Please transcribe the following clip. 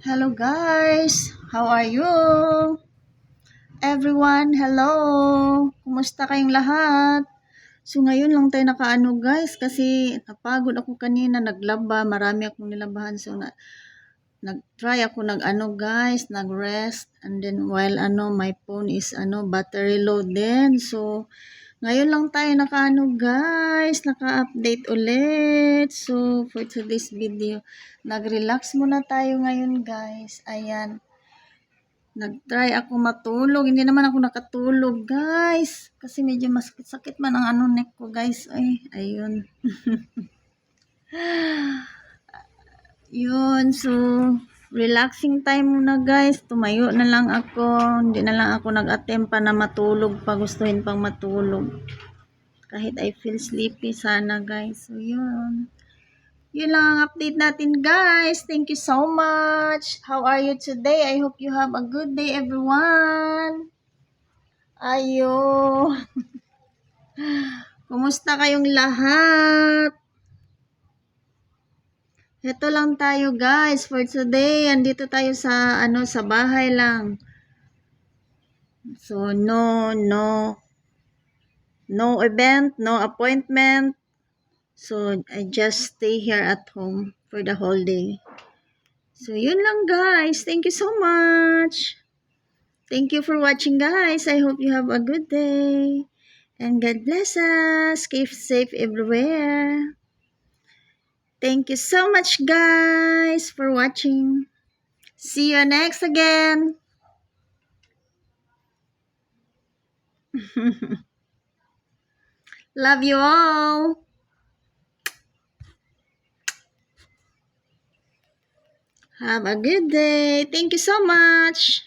Hello guys, how are you? Everyone, hello! Kumusta kayong lahat? So ngayon lang tayo nakaano guys kasi napagod ako kanina, naglaba, marami akong nilabahan. So nag-try ako nag-ano guys, nag-rest and then while my phone is battery low din. So ngayon lang tayo nakaano guys, naka-update ulit. So for today's video, nag-relax muna tayo ngayon guys. Ayan. Nag-try ako matulog. Hindi naman ako nakatulog, guys. Kasi medyo masakit man ang neck ko, guys. Ay, ayun. Yun, so, relaxing time muna, guys. Tumayo na lang ako. Hindi na lang ako nag-attempt pa na matulog pa. Gustuhin pang matulog. Kahit I feel sleepy sana, guys. So, yun. Yun lang ang update natin, guys. Thank you so much. How are you today? I hope you have a good day, everyone. Ayo. Kumusta kayong lahat? Ito lang tayo, guys, for today. Andito tayo sa sa bahay lang. So no event, no appointment. So I just stay here at home for the whole day. So yun lang, guys. Thank you so much. Thank you for watching, guys. I hope you have a good day. And God bless us. Keep safe everywhere. Thank you so much, guys, for watching. See you next again. Love you all. Have a good day. Thank you so much.